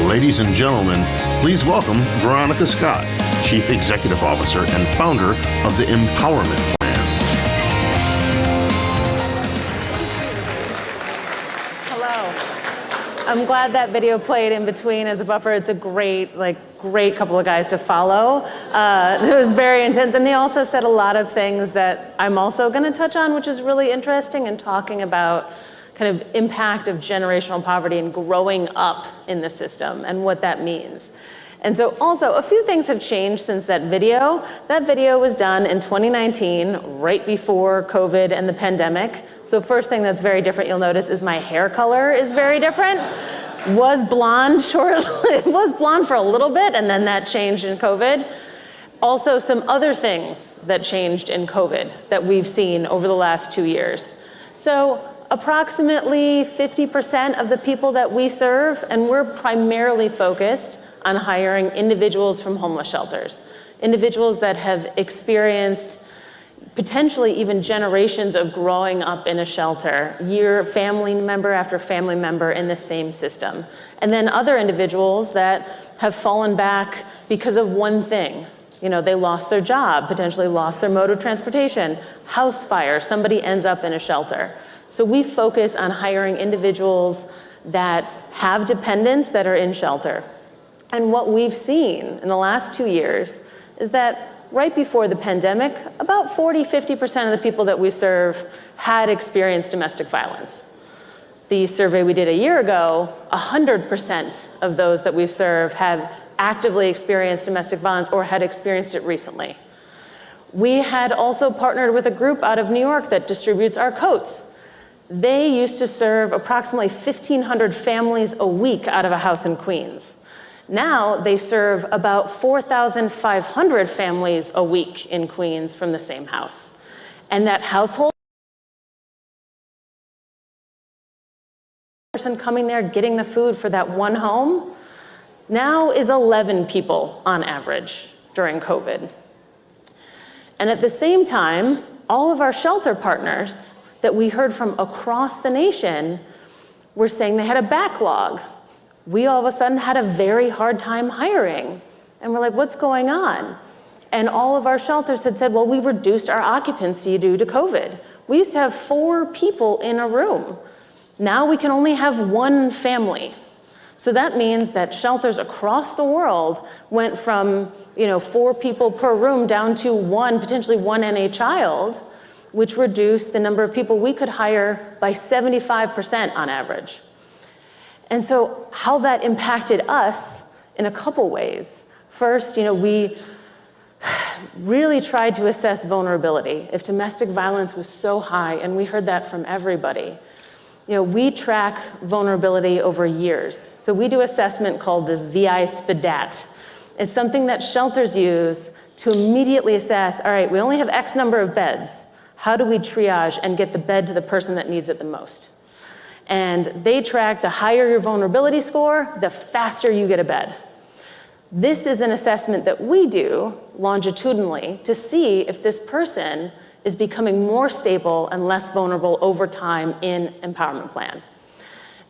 Ladies and gentlemen, please welcome Veronika Scott, Chief Executive Officer and founder of the Empowerment Plan. Hello. I'm glad that video played in between as a buffer. It's a great couple of guys to follow. It was very intense, and they also said a lot of things that I'm also going to touch on, which is really interesting, and talking about kind of impact of generational poverty and growing up in the system and what that means. And so also a few things have changed since that video. That video was done in 2019, right before COVID and the pandemic. So first thing that's very different you'll notice is my hair color is very different. Was blonde it was blonde for a little bit, and then that changed in COVID. Also some other things that changed in COVID that we've seen over the last 2 years. So approximately 50% of the people that we serve, and we're primarily focused on hiring individuals from homeless shelters, individuals that have experienced potentially even generations of growing up in a shelter, family member after family member in the same system. And then other individuals that have fallen back because of one thing. You know, they lost their job, potentially lost their mode of transportation, house fire, somebody ends up in a shelter. So we focus on hiring individuals that have dependents that are in shelter. And what we've seen in the last 2 years is that right before the pandemic, about 40–50% of the people that we serve had experienced domestic violence. The survey we did a year ago, 100% of those that we serve had actively experienced domestic violence or had experienced it recently. We had also partnered with a group out of New York that distributes our coats. They used to serve approximately 1,500 families a week out of a house in Queens. Now they serve about 4,500 families a week in Queens from the same house. And that household person coming there getting the food for that one home now is 11 people on average during COVID. And at the same time, all of our shelter partners that we heard from across the nation were saying they had a backlog. We all of a sudden had a very hard time hiring. And we're like, what's going on? And all of our shelters had said, well, we reduced our occupancy due to COVID. We used to have 4 people in a room. Now we can only have 1 family. So that means that shelters across the world went from 4 people per room down to 1, potentially 1 and a child, which reduced the number of people we could hire by 75% on average. And so how that impacted us in a couple ways. First, we really tried to assess vulnerability. If domestic violence was so high, and we heard that from everybody, we track vulnerability over years. So we do assessment called this VI SPDAT. It's something that shelters use to immediately assess, all right, we only have X number of beds. How do we triage and get the bed to the person that needs it the most? And they track the higher your vulnerability score, the faster you get a bed. This is an assessment that we do longitudinally to see if this person is becoming more stable and less vulnerable over time in Empowerment Plan.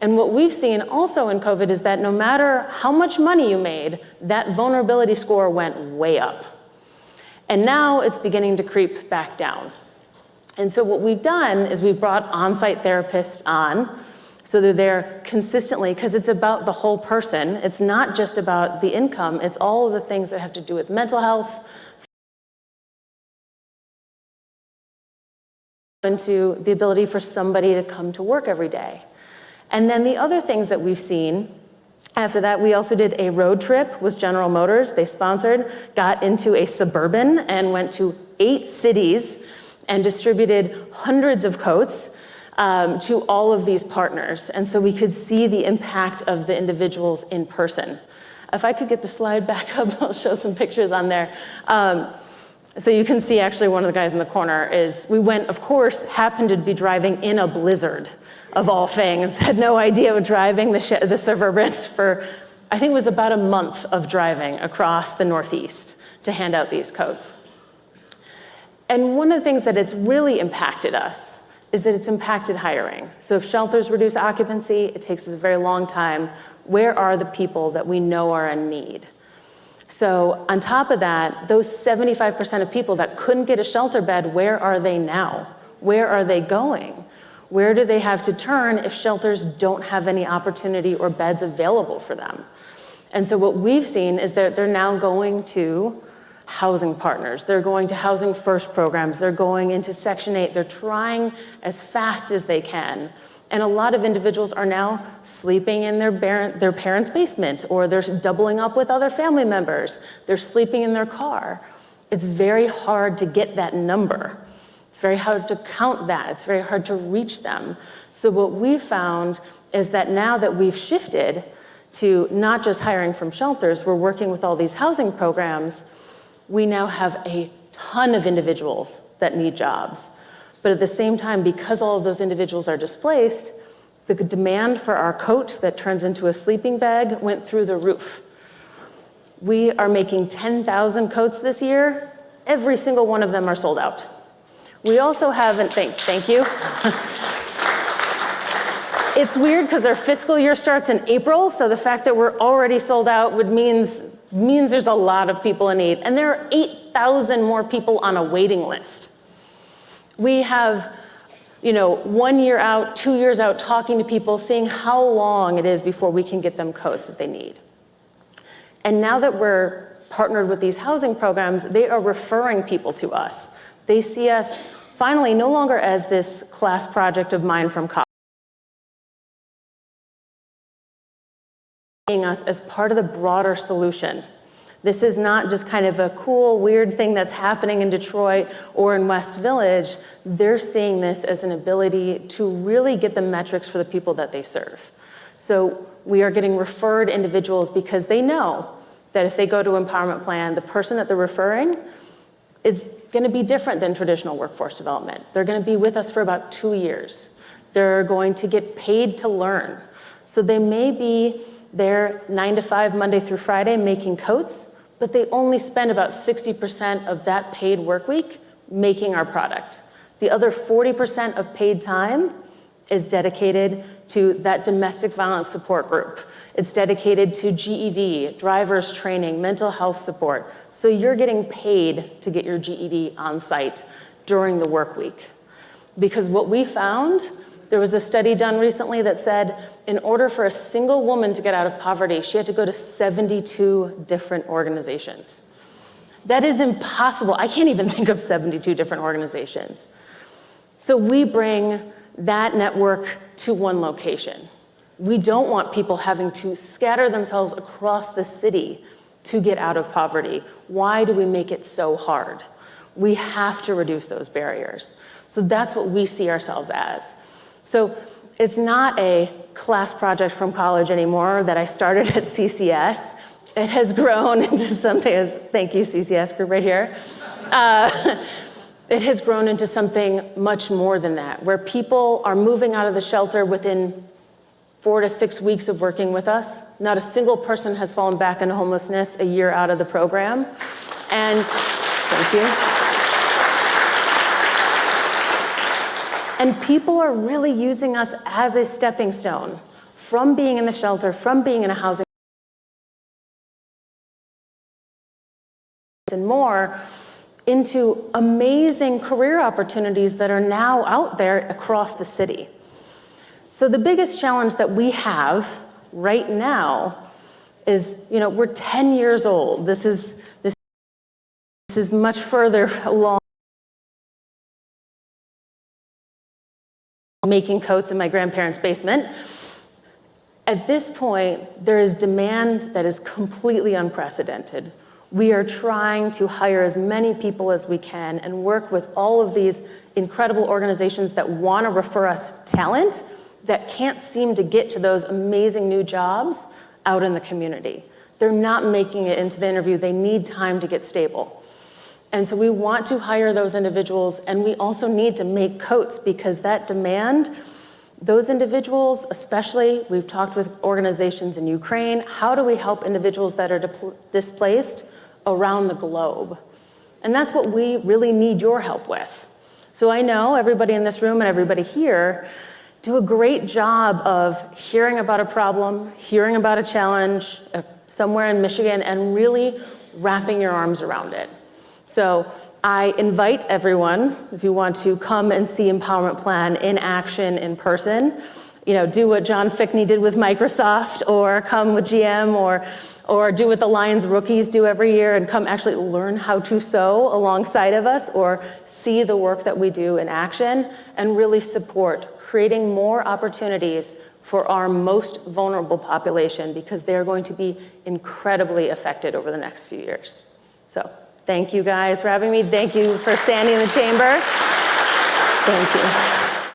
And what we've seen also in COVID is that no matter how much money you made, that vulnerability score went way up. And now it's beginning to creep back down. And so what we've done is we've brought on-site therapists on, so they're there consistently, because it's about the whole person. It's not just about the income, it's all of the things that have to do with mental health, into the ability for somebody to come to work every day. And then the other things that we've seen, after that, we also did a road trip with General Motors. They sponsored, got into a Suburban and went to 8 cities and distributed hundreds of coats to all of these partners. And so we could see the impact of the individuals in person. If I could get the slide back up, I'll show some pictures on there. So you can see actually one of the guys in the corner is, we went, of course, happened to be driving in a blizzard of all things, had no idea of driving the Suburban for, I think it was about a month of driving across the Northeast to hand out these coats. And one of the things that it's really impacted us is that it's impacted hiring. So if shelters reduce occupancy, it takes us a very long time. Where are the people that we know are in need? So on top of that, those 75% of people that couldn't get a shelter bed, where are they now? Where are they going? Where do they have to turn if shelters don't have any opportunity or beds available for them? And so what we've seen is that they're now going to housing partners. They're going to housing first programs. They're going into Section 8. They're trying as fast as they can. And a lot of individuals are now sleeping in their parents' basement, or they're doubling up with other family members. They're sleeping in their car. It's very hard to get that number. It's very hard to count that. It's very hard to reach them. So what we found is that now that we've shifted to not just hiring from shelters, we're working with all these housing programs, we now have a ton of individuals that need jobs. But at the same time, because all of those individuals are displaced, the demand for our coat that turns into a sleeping bag went through the roof. We are making 10,000 coats this year. Every single one of them are sold out. We also haven't, thank you. It's weird because our fiscal year starts in April, so the fact that we're already sold out means there's a lot of people in need. And there are 8,000 more people on a waiting list. We have, 1 year out, 2 years out, talking to people, seeing how long it is before we can get them coats that they need. And now that we're partnered with these housing programs, they are referring people to us. They see us finally no longer as this class project of mine from college, seeing us as part of the broader solution. This is not just kind of a cool, weird thing that's happening in Detroit or in West Village. They're seeing this as an ability to really get the metrics for the people that they serve. So we are getting referred individuals because they know that if they go to Empowerment Plan, the person that they're referring is going to be different than traditional workforce development. They're going to be with us for about 2 years. They're going to get paid to learn. So they may be there 9 to 5, Monday through Friday, making coats, but they only spend about 60% of that paid work week making our product. The other 40% of paid time is dedicated to that domestic violence support group. It's dedicated to GED, driver's training, mental health support. So you're getting paid to get your GED on site during the work week. Because what we found, there was a study done recently that said in order for a single woman to get out of poverty, she had to go to 72 different organizations. That is impossible. I can't even think of 72 different organizations. So we bring that network to one location. We don't want people having to scatter themselves across the city to get out of poverty. Why do we make it so hard? We have to reduce those barriers. So that's what we see ourselves as. So it's not a class project from college anymore that I started at CCS. It has grown into something, thank you CCS group right here. It has grown into something much more than that, where people are moving out of the shelter within 4 to 6 weeks of working with us. Not a single person has fallen back into homelessness a year out of the program. And thank you. And people are really using us as a stepping stone from being in the shelter, from being in a housing and more, into amazing career opportunities that are now out there across the city. So the biggest challenge that we have right now is, we're 10 years old. This is much further along. Making coats in my grandparents' basement. At this point, there is demand that is completely unprecedented. We are trying to hire as many people as we can and work with all of these incredible organizations that want to refer us talent that can't seem to get to those amazing new jobs out in the community. They're not making it into the interview. They need time to get stable. And so we want to hire those individuals, and we also need to make coats because that demand, those individuals, especially, we've talked with organizations in Ukraine, how do we help individuals that are displaced around the globe? And that's what we really need your help with. So I know everybody in this room and everybody here do a great job of hearing about a problem, hearing about a challenge somewhere in Michigan, and really wrapping your arms around it. So I invite everyone, if you want to come and see Empowerment Plan in action in person, do what John Fickney did with Microsoft, or come with GM, or do what the Lions rookies do every year and come actually learn how to sew alongside of us, or see the work that we do in action and really support creating more opportunities for our most vulnerable population, because they're going to be incredibly affected over the next few years. So thank you guys for having me. Thank you for standing in the chamber. Thank you.